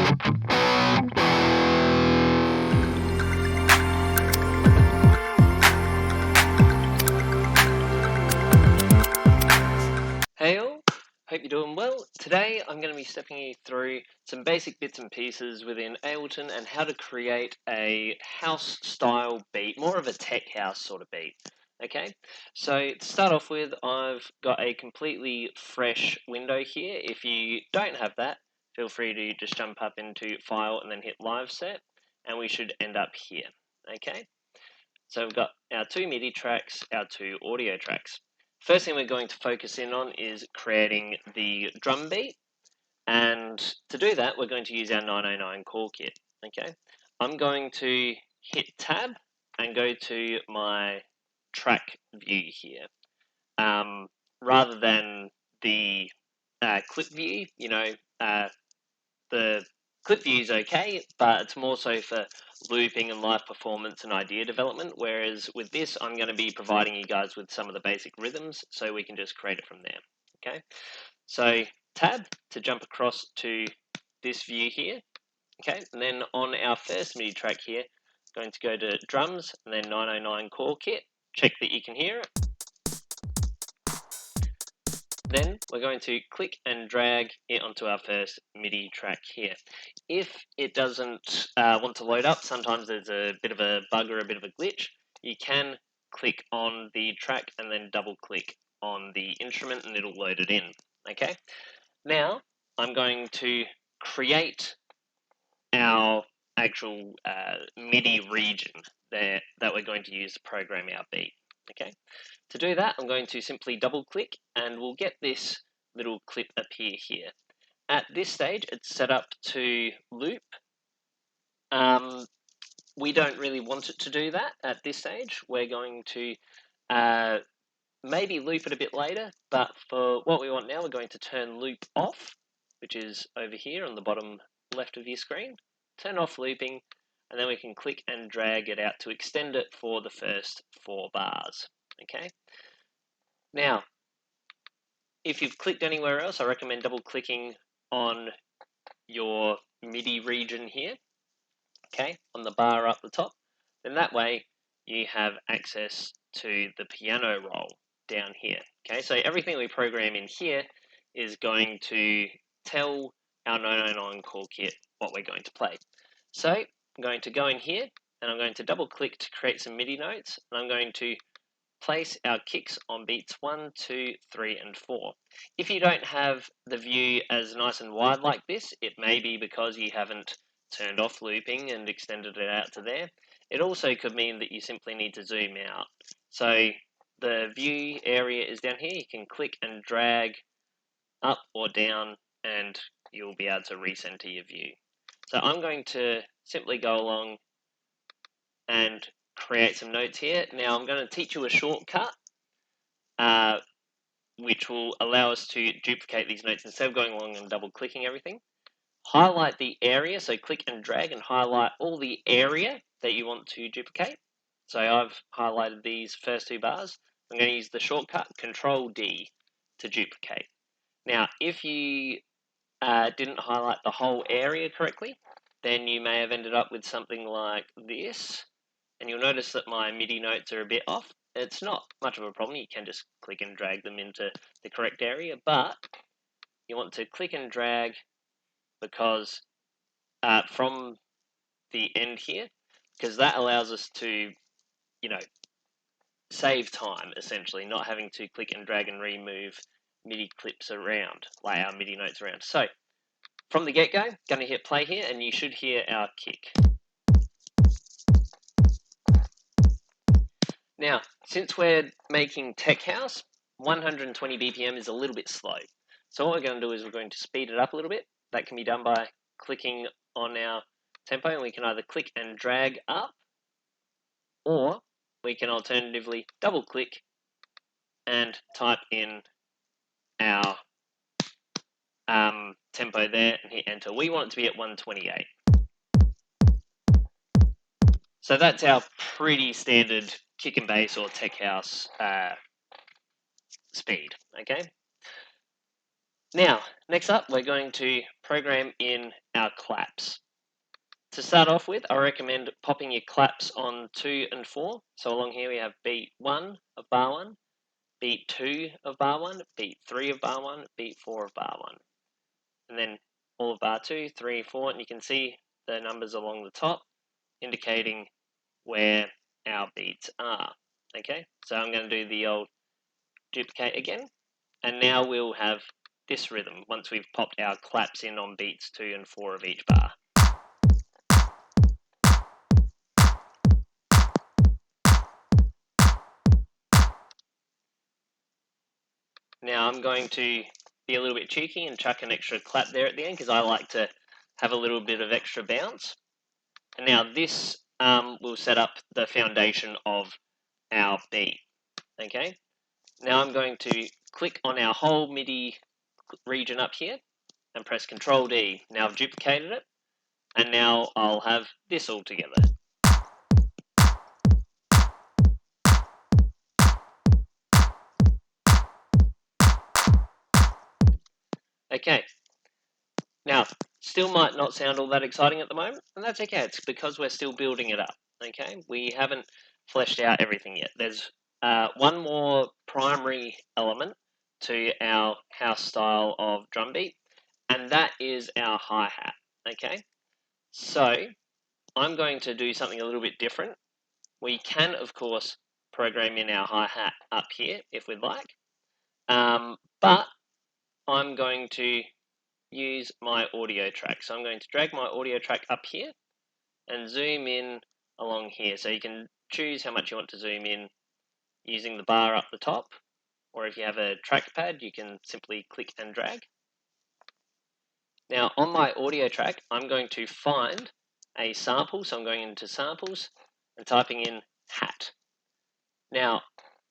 Hey all, hope you're doing well. Today I'm going to be stepping you through some basic bits and pieces within Ableton and how to create a house style beat, more of a tech house sort of beat. Okay, so to start off with, I've got a completely fresh window here. If you don't have that, feel free to just jump up into File and then hit Live Set, and we should end up here. Okay, so we've got our two MIDI tracks, our two audio tracks. First thing we're going to focus in on is creating the drum beat, and to do that we're going to use our 909 call kit. Okay, I'm going to hit tab and go to my track view here, rather than the clip view. The clip view is okay, but it's more so for looping and live performance and idea development, whereas with this I'm going to be providing you guys with some of the basic rhythms so we can just create it from there. Okay, so tab to jump across to this view here. Okay, and then on our first MIDI track here, going to go to drums and then 909 call kit, check that you can hear it. Then we're going to click and drag it onto our first MIDI track here. If it doesn't want to load up, sometimes there's a bit of a bug or a bit of a glitch, you can click on the track and then double click on the instrument and it'll load it in. Okay, now I'm going to create our actual MIDI region there that we're going to use to program our beat. Okay, to do that, I'm going to simply double click and we'll get this little clip appear here. At this stage, it's set up to loop. We don't really want it to do that at this stage. We're going to maybe loop it a bit later, but for what we want now, we're going to turn loop off, which is over here on the bottom left of your screen. Turn off looping, and then we can click and drag it out to extend it for the first 4 bars. Okay. Now, if you've clicked anywhere else, I recommend double clicking on your MIDI region here, okay, on the bar up the top. Then that way you have access to the piano roll down here. Okay, so everything we program in here is going to tell our 909 call kit what we're going to play. So I'm going to go in here and I'm going to double click to create some MIDI notes, and I'm going to place our kicks on beats 1, 2, 3, and 4. If you don't have the view as nice and wide like this, it may be because you haven't turned off looping and extended it out to there. It also could mean that you simply need to zoom out. So the view area is down here. You can click and drag up or down and you'll be able to recenter your view. So I'm going to simply go along and create some notes here. Now I'm going to teach you a shortcut which will allow us to duplicate these notes instead of going along and double clicking everything. Highlight the area, so click and drag and highlight all the area that you want to duplicate. So I've highlighted these first 2 bars. I'm going to use the shortcut Control D to duplicate. Now if you didn't highlight the whole area correctly, then you may have ended up with something like this, and you'll notice that my MIDI notes are a bit off. It's not much of a problem, you can just click and drag them into the correct area, but you want to click and drag because from the end here, because that allows us to, save time, essentially, not having to click and drag and remove MIDI clips around, lay our MIDI notes around. So from the get-go, going to hit play here, and you should hear our kick. Now, since we're making tech house, 120 BPM is a little bit slow. So what we're going to do is we're going to speed it up a little bit. That can be done by clicking on our tempo, and we can either click and drag up, or we can alternatively double click and type in our tempo there and hit enter. We want it to be at 128. So that's our pretty standard kick and bass or tech house speed, okay? Now, next up, we're going to program in our claps. To start off with, I recommend popping your claps on 2 and 4. So along here we have beat 1 of bar 1, beat 2 of bar 1, beat 3 of bar 1, beat 4 of bar 1. And then all of bar 2, 3, 4, and you can see the numbers along the top indicating where our beats are. Okay, so I'm going to do the old duplicate again, and now we'll have this rhythm once we've popped our claps in on beats 2 and 4 of each bar. Now I'm going to be a little bit cheeky and chuck an extra clap there at the end because I like to have a little bit of extra bounce. And now this will set up the foundation of our beat. Okay. Now I'm going to click on our whole MIDI region up here and press Control D. Now I've duplicated it, and now I'll have this all together. Okay. Now, still might not sound all that exciting at the moment, and that's okay. It's because we're still building it up. Okay, we haven't fleshed out everything yet. There's one more primary element to our house style of drum beat, and that is our hi-hat. Okay, so I'm going to do something a little bit different. We can, of course, program in our hi-hat up here if we'd like, but I'm going to use my audio track. So I'm going to drag my audio track up here and zoom in along here. So you can choose how much you want to zoom in using the bar up the top, or if you have a trackpad, you can simply click and drag. Now on my audio track, I'm going to find a sample. So I'm going into samples and typing in hat. Now,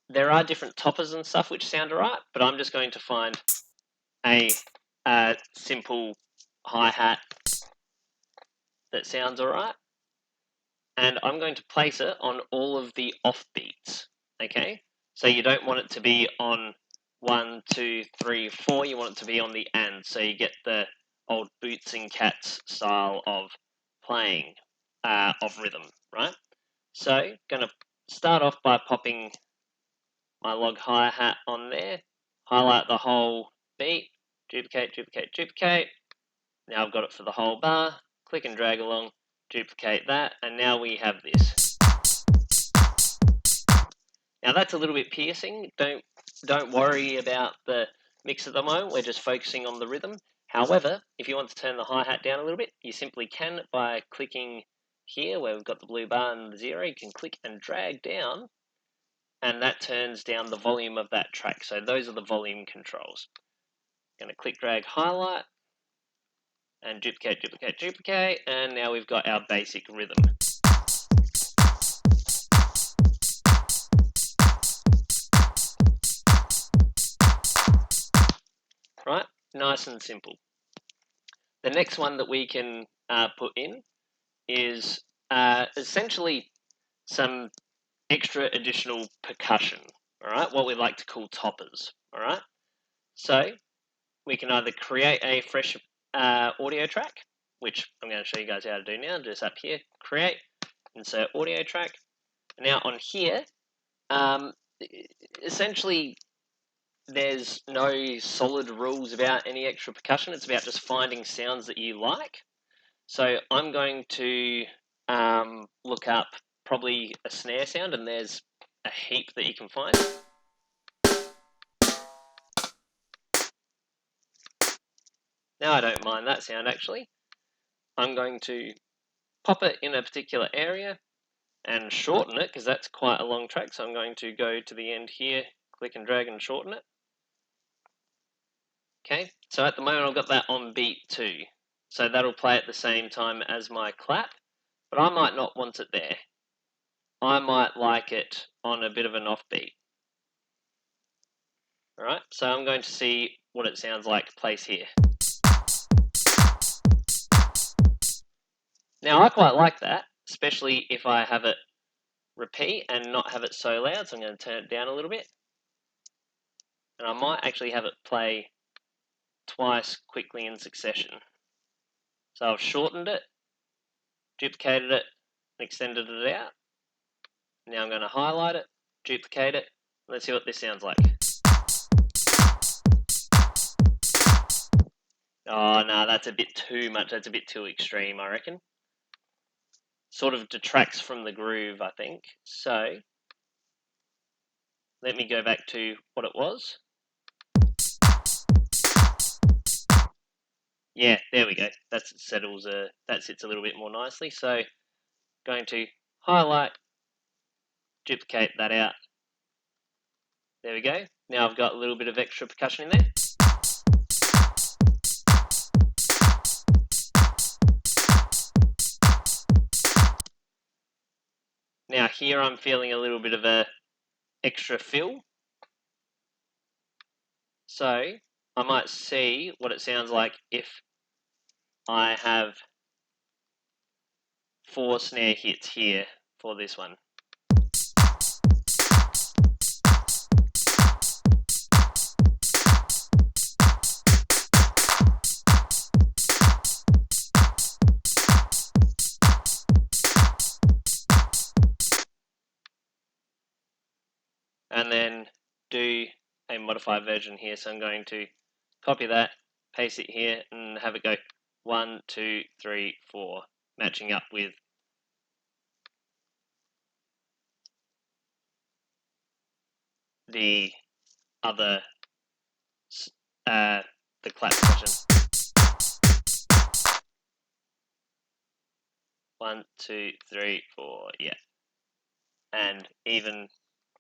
there are different toppers and stuff which sound alright, but I'm just going to find a simple hi-hat that sounds alright. And I'm going to place it on all of the off beats, okay? So you don't want it to be on 1, 2, 3, 4, you want it to be on the and, so you get the old Boots and Cats style of playing, of rhythm, right? So, going to start off by popping my log hi-hat on there, highlight the whole beat, duplicate, duplicate, duplicate. Now I've got it for the whole bar, click and drag along, duplicate that, and now we have this. Now that's a little bit piercing. Don't worry about the mix at the moment. We're just focusing on the rhythm. However, if you want to turn the hi-hat down a little bit, you simply can by clicking here where we've got the blue bar and the 0. You can click and drag down, and that turns down the volume of that track. So those are the volume controls. I'm going to click, drag, highlight, and duplicate, duplicate, duplicate, and now we've got our basic rhythm. Right, nice and simple. The next one that we can put in is essentially some extra additional percussion, all right, what we like to call toppers, all right? So we can either create a fresh audio track, which I'm going to show you guys how to do now, just up here, create, insert audio track. Now on here, essentially there's no solid rules about any extra percussion. It's about just finding sounds that you like. So I'm going to look up probably a snare sound, and there's a heap that you can find. Now I don't mind that sound actually. I'm going to pop it in a particular area and shorten it because that's quite a long track. So I'm going to go to the end here, click and drag and shorten it. Okay, so at the moment I've got that on beat 2. So that'll play at the same time as my clap, but I might not want it there. I might like it on a bit of an offbeat. Alright, so I'm going to see what it sounds like place here. Now I quite like that, especially if I have it repeat and not have it so loud, so I'm going to turn it down a little bit. And I might actually have it play twice quickly in succession. So I've shortened it, duplicated it, and extended it out. Now I'm going to highlight it, duplicate it. Let's see what this sounds like. Oh, no, that's a bit too much. That's a bit too extreme, I reckon. Sort of detracts from the groove, I think. So, let me go back to what it was. Yeah, there we go. That sits a little bit more nicely. So, going to highlight, duplicate that out. There we go. Now I've got a little bit of extra percussion in there. Now here I'm feeling a little bit of a extra fill. So I might see what it sounds like if I have 4 snare hits here for this one. And then do a modified version here. So I'm going to copy that, paste it here, and have it go 1, 2, 3, 4, matching up with the other, the clap version. 1, 2, 3, 4, yeah. And even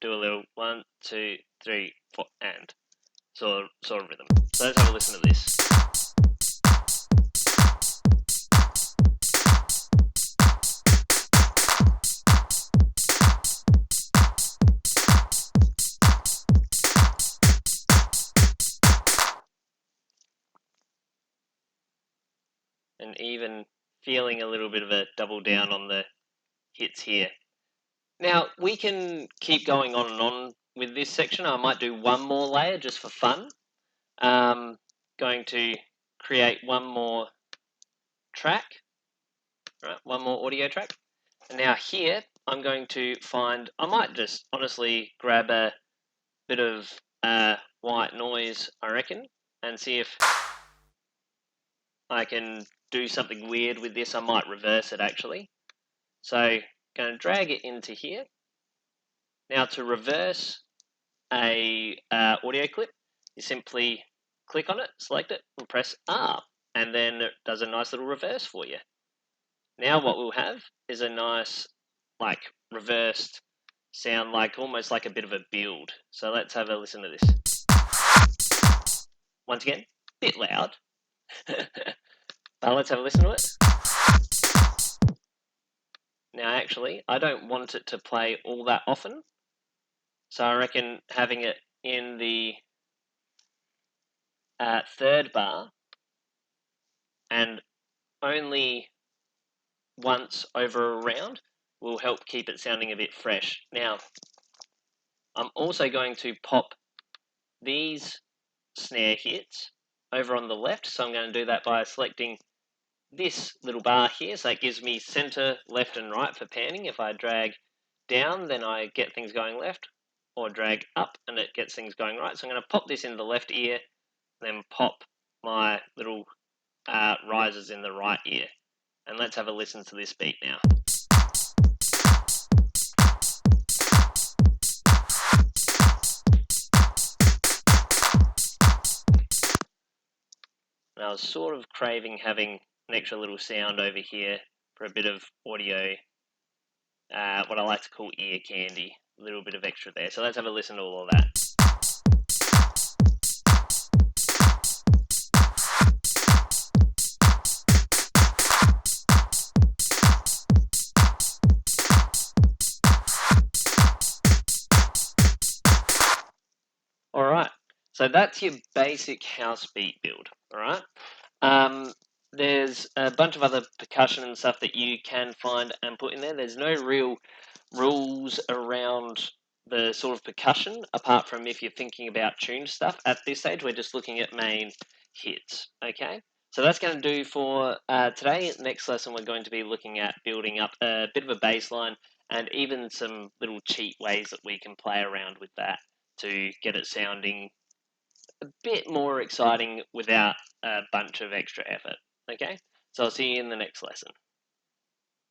do a little 1, 2, 3, 4, and sort of rhythm. So let's have a listen to this. And even feeling a little bit of a double down on the hits here. Now, we can keep going on and on with this section. I might do one more layer just for fun. Going to create one more track, right? One more audio track. And now here, I'm going to find, I might just honestly grab a bit of white noise, I reckon, and see if I can do something weird with this. I might reverse it actually. So, going to drag it into here. Now to reverse a audio clip, you simply click on it, select it, and press R, and then it does a nice little reverse for you. Now what we'll have is a nice, like, reversed sound, like almost like a bit of a build. So let's have a listen to this. Once again, bit loud, but let's have a listen to it. Now actually, I don't want it to play all that often, so I reckon having it in the third bar and only once over a round will help keep it sounding a bit fresh. Now, I'm also going to pop these snare hits over on the left, so I'm going to do that by selecting this little bar here, so it gives me center, left and right for panning. If I drag down, then I get things going left, or drag up and it gets things going right. So I'm going to pop this in the left ear, then pop my little risers in the right ear. And let's have a listen to this beat now. And I was sort of craving having an extra little sound over here for a bit of audio, what I like to call ear candy, a little bit of extra there. So let's have a listen to all of that. Alright, so that's your basic house beat build, alright? There's a bunch of other percussion and stuff that you can find and put in there. There's no real rules around the sort of percussion, apart from if you're thinking about tune stuff. At this stage, we're just looking at main hits. Okay, so that's going to do for today. Next lesson, we're going to be looking at building up a bit of a bass line and even some little cheat ways that we can play around with that to get it sounding a bit more exciting without a bunch of extra effort. Okay, so I'll see you in the next lesson.